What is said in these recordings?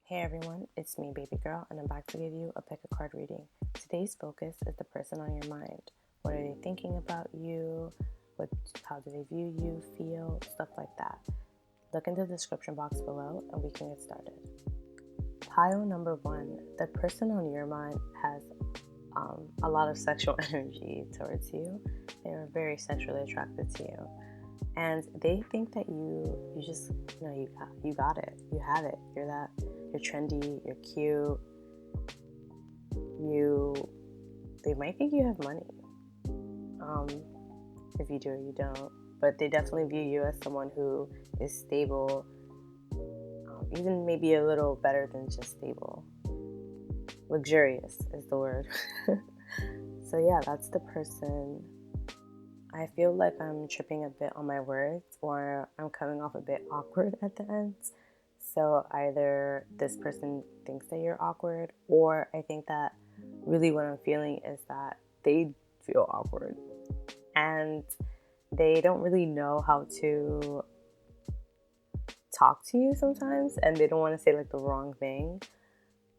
Hey everyone, it's me, Baby Girl, and I'm back to give you a pick a card reading. Today's focus is the person on your mind. What are they thinking about you? How do they view you, feel, stuff like that. Look in the description box below and we can get started. Pile number 1, the person on your mind has a lot of sexual energy towards you. They are very sexually attracted to you. And they think that you just, you got it. You have it. You're trendy, you're cute. They might think you have money. If you do or you don't. But they definitely view you as someone who is stable, even maybe a little better than just stable. Luxurious is the word. So yeah, that's the person. I feel like I'm tripping a bit on my words, or I'm coming off a bit awkward at the end. So either this person thinks that you're awkward, or I think that really what I'm feeling is that they feel awkward and they don't really know how to talk to you sometimes, and they don't want to say like the wrong thing.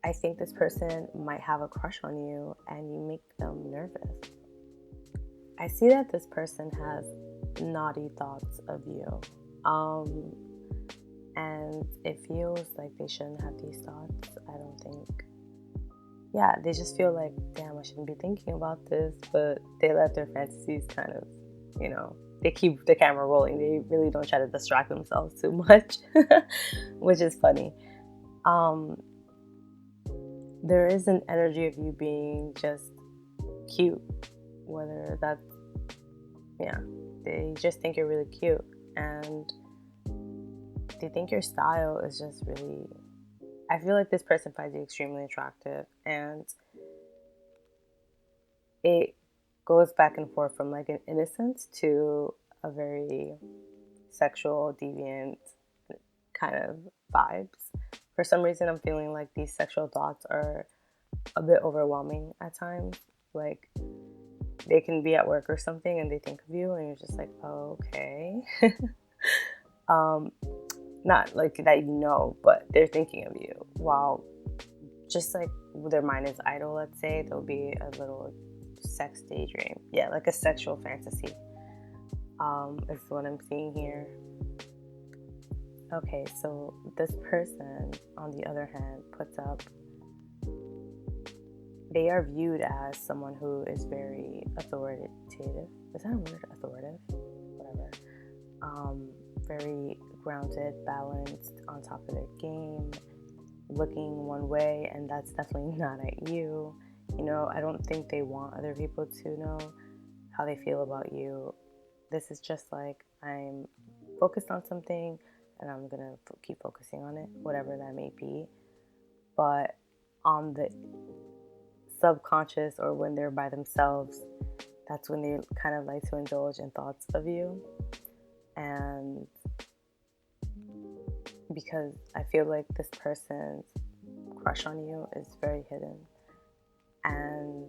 I think this person might have a crush on you and you make them nervous. I see that this person has naughty thoughts of you. And it feels like they shouldn't have these thoughts. I don't think. Yeah, they just feel like, damn, I shouldn't be thinking about this, but they let their fantasies kind of, they keep the camera rolling. They really don't try to distract themselves too much, which is funny. There is an energy of you being just cute, whether that's, they just think you're really cute, and they think your style is just really, I feel like this person finds you extremely attractive, and it goes back and forth from like an innocence to a very sexual, deviant kind of vibes. For some reason, I'm feeling like these sexual thoughts are a bit overwhelming at times. Like, they can be at work or something and they think of you and you're just like, oh, okay. Not like that, but they're thinking of you while just like their mind is idle. Let's say there'll be a little sex daydream, like a sexual fantasy, is what I'm seeing here. Okay, so this person on the other hand puts up, they are viewed as someone who is very authoritative. Is that a word? Authoritative? Whatever. Very grounded, balanced, on top of their game, looking one way, and that's definitely not at you. I don't think they want other people to know how they feel about you. This is just like, I'm focused on something and I'm gonna keep focusing on it, whatever that may be. But on the subconscious, or when they're by themselves, that's when they kind of like to indulge in thoughts of you. And because I feel like this person's crush on you is very hidden, and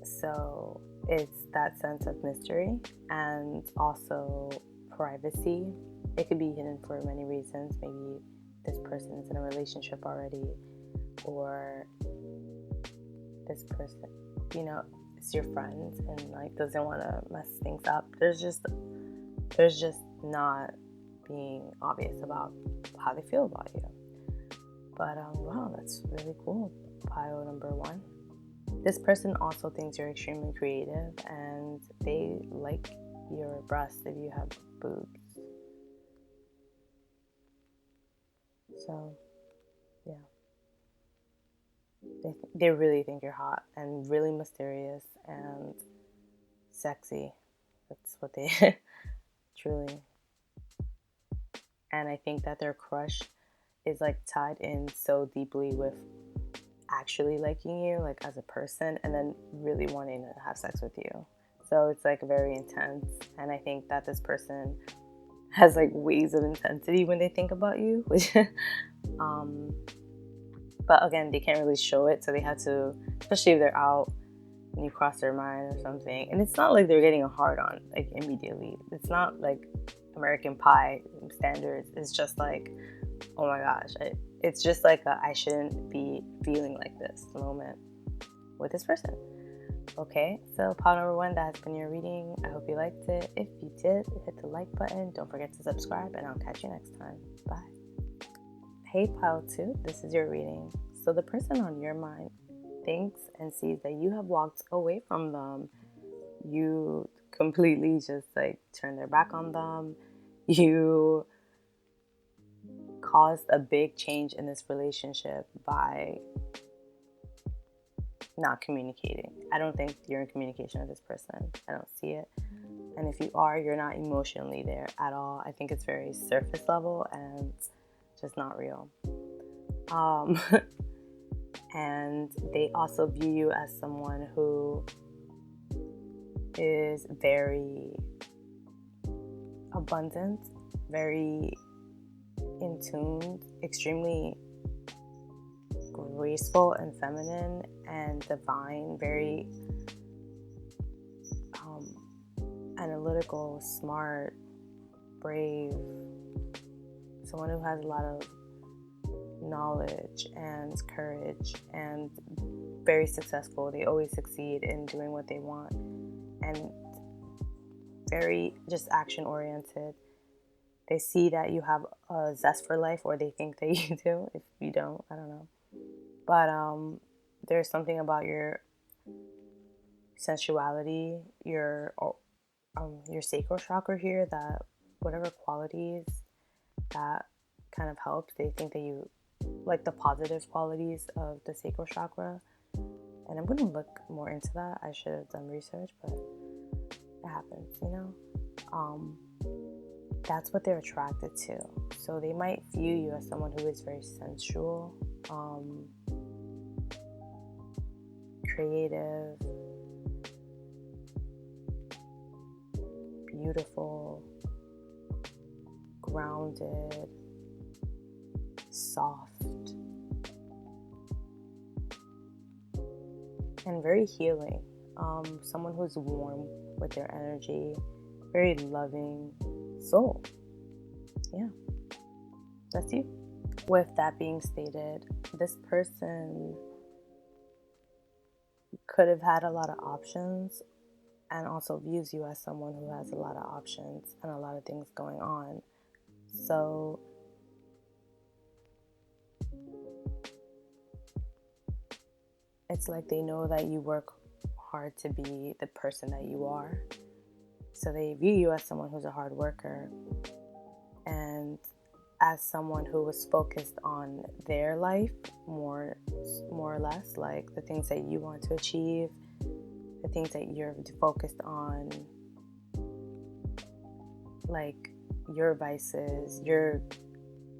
so it's that sense of mystery and also privacy. It could be hidden for many reasons. Maybe this person's in a relationship already, or this person, it's your friend and like doesn't want to mess things up. There's just not being obvious about how they feel about you. But wow, that's really cool. Pile number 1. This person also thinks you're extremely creative and they like your breasts if you have boobs. So, yeah. They really think you're hot and really mysterious and sexy. That's what they truly. And I think that their crush is like tied in so deeply with actually liking you, like as a person, and then really wanting to have sex with you. So it's like very intense. And I think that this person has like waves of intensity when they think about you, which but again, they can't really show it, so they have to, especially if they're out and you cross their mind or something. And it's not like they're getting a hard on like immediately. It's not like American Pie standards is just like, oh my gosh, it's just like I shouldn't be feeling like this moment with this person. Okay, so part number 1, that has been your reading. I hope you liked it. If you did, hit the like button. Don't forget to subscribe, and I'll catch you next time. Bye. Hey, pile 2, this is your reading. So the person on your mind thinks and sees that you have walked away from them. You completely just like turn their back on them. You caused a big change in this relationship by not communicating. I don't think you're in communication with this person. I don't see it. And if you are, you're not emotionally there at all. I think it's very surface level and just not real. And they also view you as someone who is very abundant, very in tune, extremely graceful and feminine and divine, very analytical, smart, brave, someone who has a lot of knowledge and courage and very successful. They always succeed in doing what they want and very just action oriented. They see that you have a zest for life, or they think that you do. If you don't, I don't know. But there's something about your sensuality, your sacral chakra here, that whatever qualities that kind of helps, they think that you like the positive qualities of the sacral chakra. And I'm going to look more into that. I should have done research, but it happens, you know? That's what they're attracted to. So they might view you as someone who is very sensual, creative, beautiful, grounded, soft, and very healing. Someone who's warm with their energy, very loving soul. Yeah, that's you. With that being stated, this person could have had a lot of options and also views you as someone who has a lot of options and a lot of things going on. So it's like they know that you work hard to be the person that you are. So they view you as someone who's a hard worker and as someone who was focused on their life more or less, like the things that you want to achieve, the things that you're focused on, like your vices, your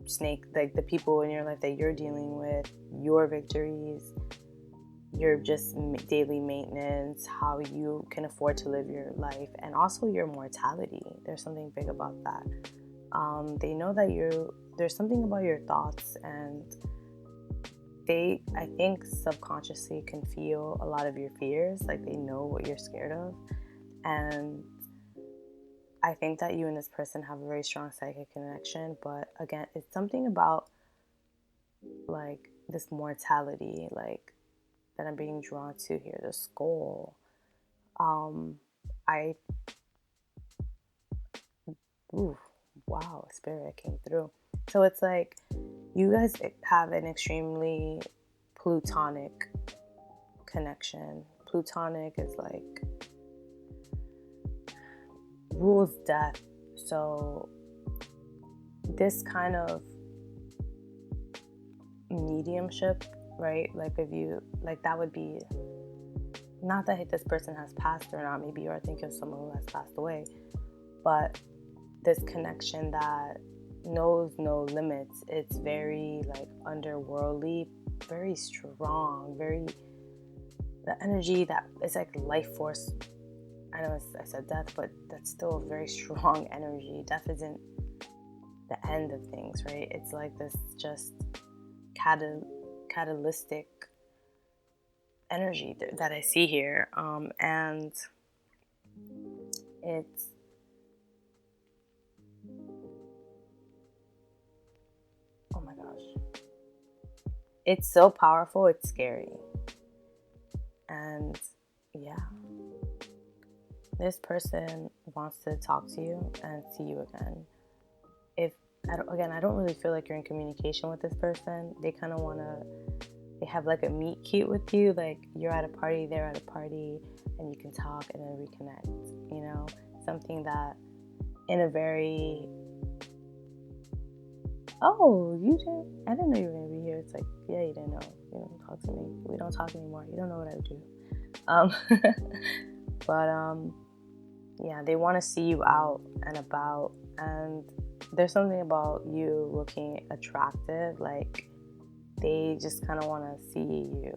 snake, like the people in your life that you're dealing with, your victories, your just daily maintenance, how you can afford to live your life, and also your mortality. There's something big about that. They know that there's something about your thoughts, and they, I think, subconsciously can feel a lot of your fears. Like they know what you're scared of. And I think that you and this person have a very strong psychic connection. But again, it's something about like this mortality, like that I'm being drawn to here, the skull. Wow, spirit came through. So it's like you guys have an extremely plutonic connection. Plutonic is like rules death. So this kind of mediumship, right? Like if you, like that would be, not that this person has passed or not, maybe you're thinking of someone who has passed away, but this connection that knows no limits. It's very like underworldly, very strong, very, the energy that is like life force. I know I said death, but that's still a very strong energy. Death isn't the end of things, right? It's like this just catalytic energy that I see here, and it's gosh. It's so powerful, it's scary. And yeah. This person wants to talk to you and see you again. I don't really feel like you're in communication with this person. They kind of they have like a meet cute with you. Like you're at a party, they're at a party, and you can talk and then reconnect. You know, something that in a very, oh, I didn't know you were going to be here. It's like, yeah, you didn't know. You don't talk to me. We don't talk anymore. You don't know what I do. But yeah, they want to see you out and about, and there's something about you looking attractive. Like they just kind of want to see you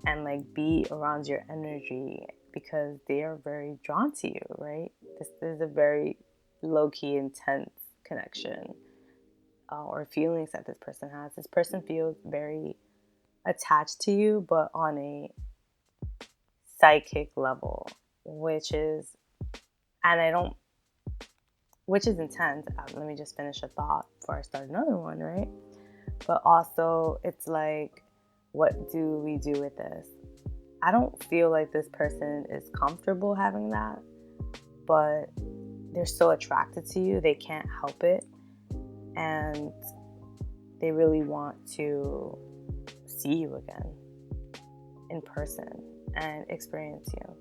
and like be around your energy because they are very drawn to you, right? This is a very low-key intense connection or feelings that this person has. This person feels very attached to you, but on a psychic level, which is intense. Let me just finish a thought before I start another one, right? But also, it's like, what do we do with this? I don't feel like this person is comfortable having that, but they're so attracted to you, they can't help it. And they really want to see you again in person and experience you.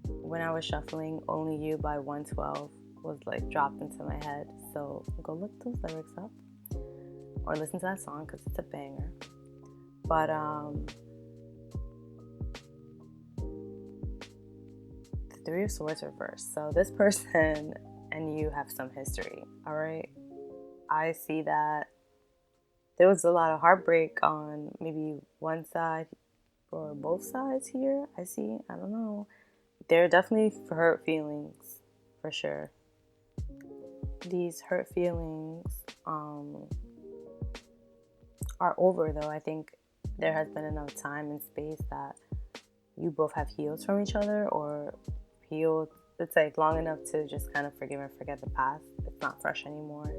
When I was shuffling, Only You by 112 was like dropped into my head. So go look those lyrics up or listen to that song because it's a banger. But the Three of Swords reversed. So this person and you have some history, all right? I see that there was a lot of heartbreak on maybe one side or both sides here. I don't know. There are definitely hurt feelings, for sure. These hurt feelings are over, though. I think there has been enough time and space that you both have healed from each other, or healed. It's like long enough to just kind of forgive and forget the past. It's not fresh anymore,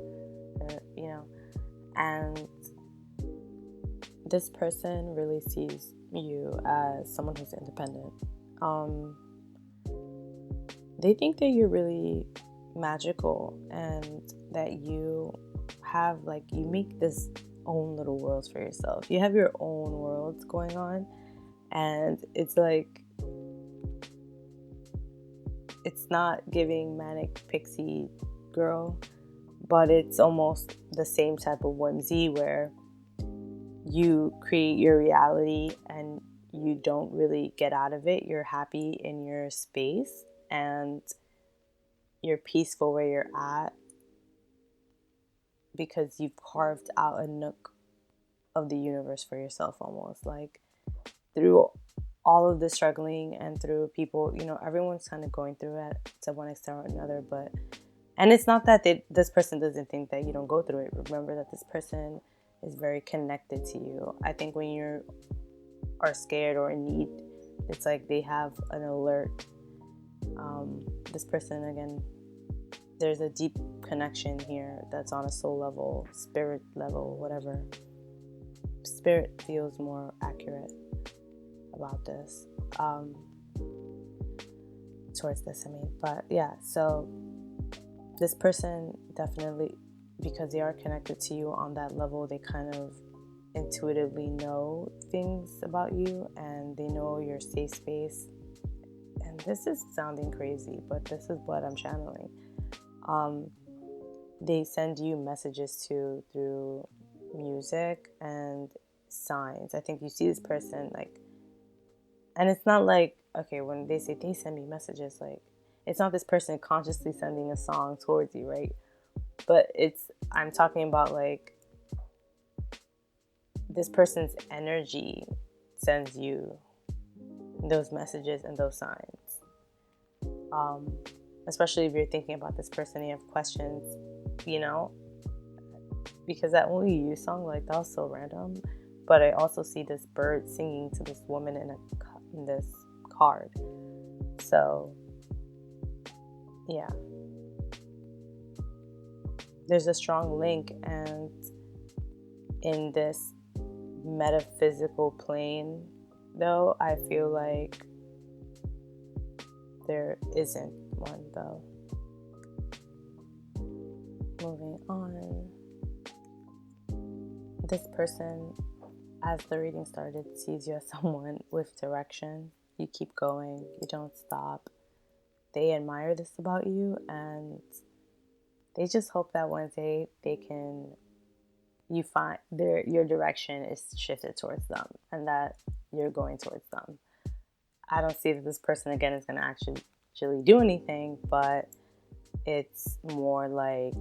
you know. And this person really sees you as someone who's independent. They think that you're really magical and that you have like, you make this own little worlds for yourself. You have your own worlds going on, and it's like, it's not giving manic pixie girl, but it's almost the same type of whimsy where you create your reality and you don't really get out of it. You're happy in your space and you're peaceful where you're at because you've carved out a nook of the universe for yourself, almost like through all of the struggling and through people, you know, everyone's kind of going through it to one extent or another. And it's not that this person doesn't think that you don't go through it. Remember that this person is very connected to you. I think when you are scared or in need, it's like they have an alert. This person, again, there's a deep connection here that's on a soul level, spirit level, whatever. Spirit feels more accurate about this. Towards this, I mean. But yeah, so this person definitely, because they are connected to you on that level, they kind of intuitively know things about you and they know your safe space. And this is sounding crazy, but this is what I'm channeling. They send you messages through music and signs. I think you see this person like, and it's not like, okay, when they say they send me messages, like, it's not this person consciously sending a song towards you, right? But I'm talking about like this person's energy sends you those messages and those signs. Especially if you're thinking about this person and you have questions, you know, because that Only You song, like, that was so random. But I also see this bird singing to this woman in this card. So, yeah. there's a strong link, and in this metaphysical plane, though, I feel like there isn't one, though. Moving on. This person, as the reading started, sees you as someone with direction. You keep going, you don't stop. They admire this about you, and they just hope that one day you find your direction is shifted towards them, and that you're going towards them. I don't see that this person again is going to actually do anything, but it's more like,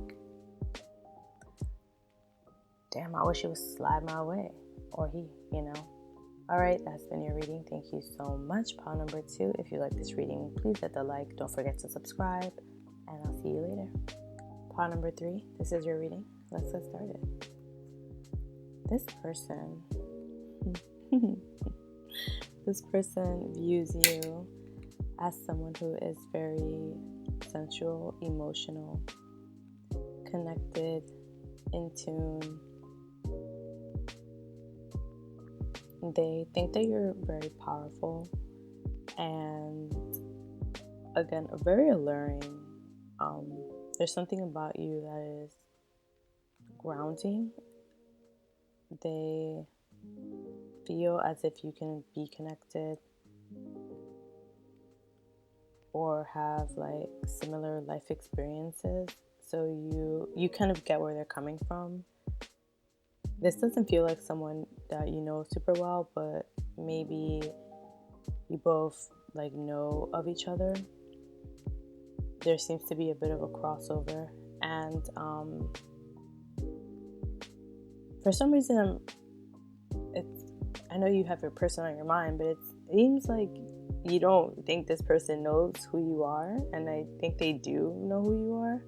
damn, I wish he would slide my way, or he, All right, that's been your reading. Thank you so much. Pile number 2. If you like this reading, please hit the like. Don't forget to subscribe, and I'll see you later. Pile number 3. This is your reading. Let's get started. This person, this person views you as someone who is very sensual, emotional, connected, in tune. They think that you're very powerful and, again, very alluring. There's something about you that is grounding. They feel as if you can be connected or have like similar life experiences, so you kind of get where they're coming from. This doesn't feel like someone that you know super well, but maybe you both like know of each other. There seems to be a bit of a crossover, and for some reason I know you have your person on your mind, but it seems like you don't think this person knows who you are, and I think they do know who you are.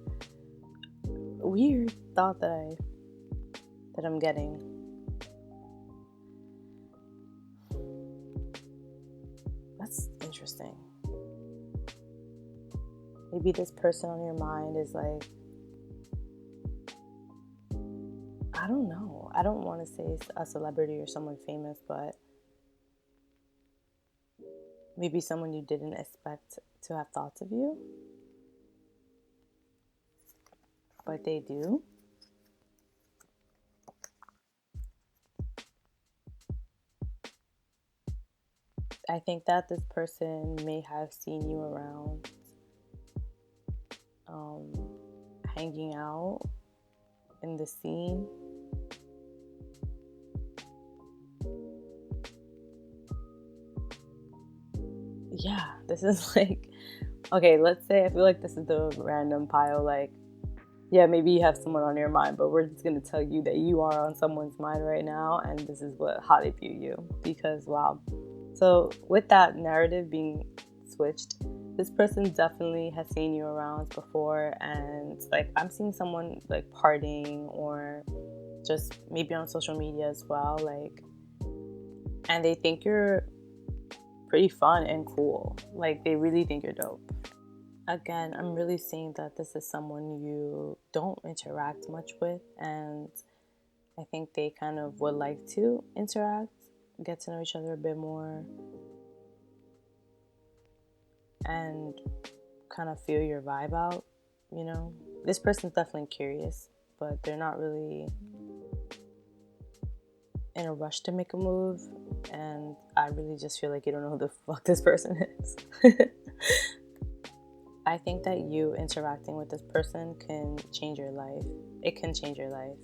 Weird thought that I'm getting. That's interesting. Maybe this person on your mind is like, I don't know. I don't want to say a celebrity or someone famous, but maybe someone you didn't expect to have thoughts of you, but they do. I think that this person may have seen you around, hanging out in the scene. Yeah, this is like, okay, let's say I feel like this is the random pile, like, yeah, maybe you have someone on your mind, but we're just going to tell you that you are on someone's mind right now, and this is how they view you, because wow. So with that narrative being switched, this person definitely has seen you around before, and like I'm seeing someone like partying or just maybe on social media as well, like, and they think you're pretty fun and cool. Like they really think you're dope. Again, I'm really seeing that this is someone you don't interact much with, and I think they kind of would like to interact, get to know each other a bit more, and kind of feel your vibe out, This person's definitely curious, but they're not really in a rush to make a move, and I really just feel like you don't know who the fuck this person is. I think that you interacting with this person can change your life. It can change your life.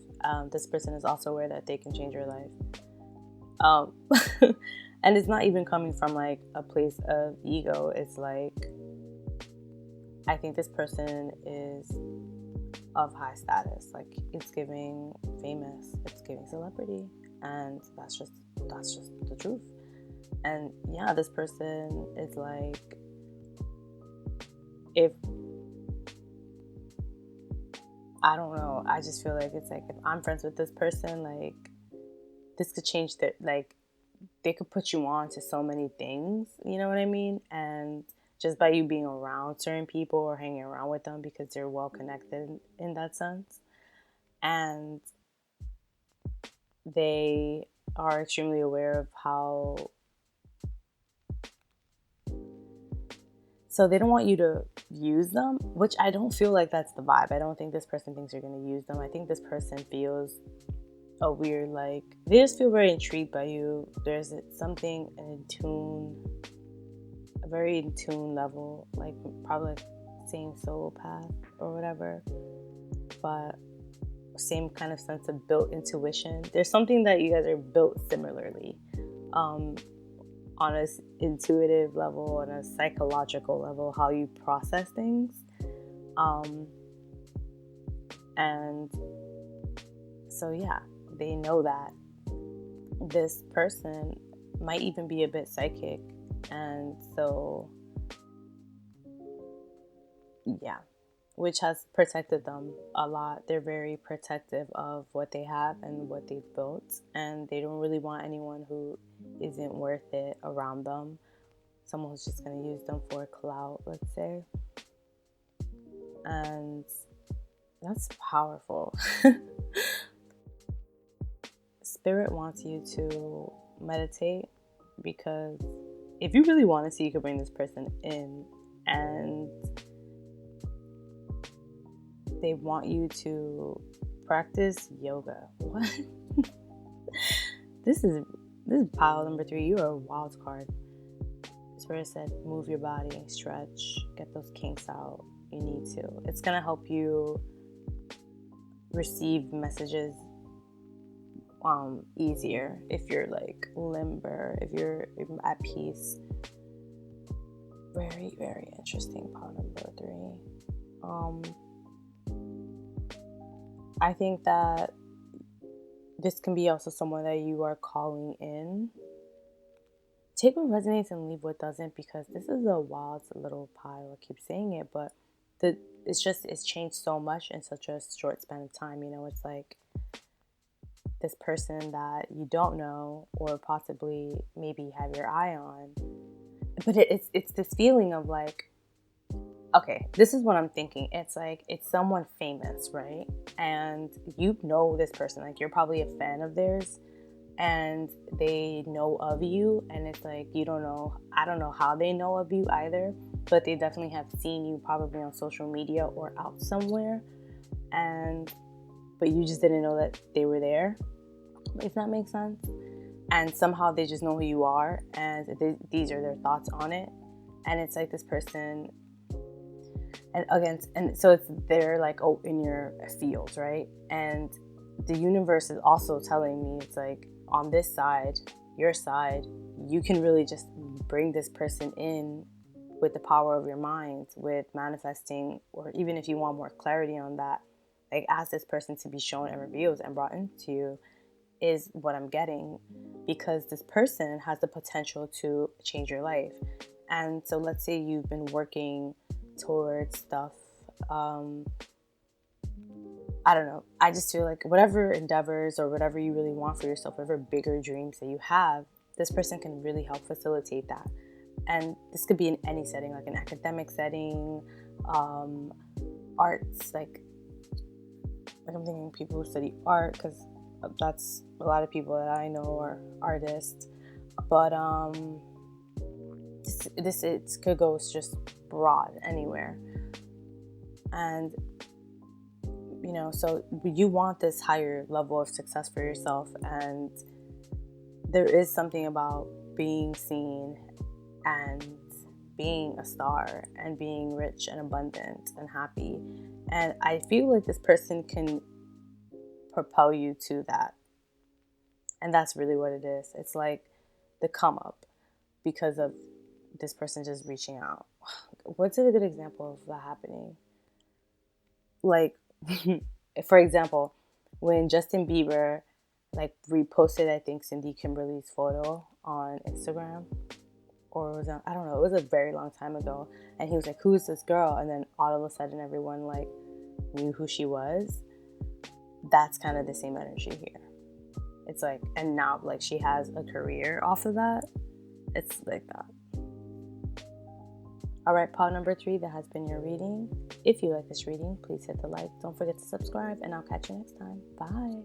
This person is also aware that they can change your life. And it's not even coming from like a place of ego. It's like, I think this person is of high status. Like it's giving famous, it's giving celebrity, and that's just the truth. And yeah, this person is like, if I don't know, I just feel like it's like, if I'm friends with this person, like this could change their, like they could put you on to so many things, you know what I mean? And just by you being around certain people or hanging around with them because they're well connected in that sense. and they are extremely aware of how. So they don't want you to use them, which I don't feel like that's the vibe. I don't think this person thinks you're going to use them. I think this person feels a weird, like, they just feel very intrigued by you. There's something in tune, a very in tune level, like probably like same soul path or whatever, but same kind of sense of built intuition. There's something that you guys are built similarly. On a intuitive level, on a psychological level, how you process things. And so, yeah, they know that this person might even be a bit psychic. And so, yeah, which has protected them a lot. They're very protective of what they have and what they've built. And they don't really want anyone who isn't worth it around them. Someone who's just going to use them for clout, let's say. And that's powerful. Spirit wants you to meditate, because if you really want to see, you can bring this person in, and they want you to practice yoga. What? This is pile number 3. You are a wild card. Spirit said, move your body, stretch, get those kinks out. You need to. It's going to help you receive messages easier if you're like limber, if you're at peace. Very, very interesting. Pile number 3. I think that this can be also someone that you are calling in. Take what resonates and leave what doesn't, because this is a wild little pile. I keep saying it, but it's changed so much in such a short span of time. You know, it's like this person that you don't know or possibly maybe have your eye on. But it's this feeling of like, okay, this is what I'm thinking. It's like, it's someone famous, right? And you know this person, like you're probably a fan of theirs, and they know of you, and it's like, I don't know how they know of you either, but they definitely have seen you probably on social media or out somewhere, but you just didn't know that they were there, if that makes sense. And somehow they just know who you are, and these are their thoughts on it. And it's like this person, and so they're like, oh, in your fields, right? And the universe is also telling me, it's like, on this side, your side, you can really just bring this person in with the power of your mind, with manifesting, or even if you want more clarity on that, like ask this person to be shown and revealed and brought into you, is what I'm getting, because this person has the potential to change your life. And so let's say you've been working towards stuff, I don't know. I just feel like whatever endeavors or whatever you really want for yourself, whatever bigger dreams that you have, this person can really help facilitate that. And this could be in any setting, like an academic setting, arts, like I'm thinking people who study art, because that's a lot of people that I know are artists. But this it could go just broad anywhere. And you know, so you want this higher level of success for yourself, and there is something about being seen and being a star and being rich and abundant and happy. And I feel like this person can propel you to that. And that's really what it is. It's like the come up because of this person just reaching out. What's a good example of that happening? Like, for example, when Justin Bieber like reposted, I think, Cindy Kimberly's photo on Instagram, or was I don't know, it was a very long time ago, and he was like, who's this girl? And then all of a sudden everyone like knew who she was. That's kind of the same energy here. It's like, and now like she has a career off of that. It's like that. All right, part number 3, that has been your reading. If you like this reading, please hit the like. Don't forget to subscribe, and I'll catch you next time. Bye.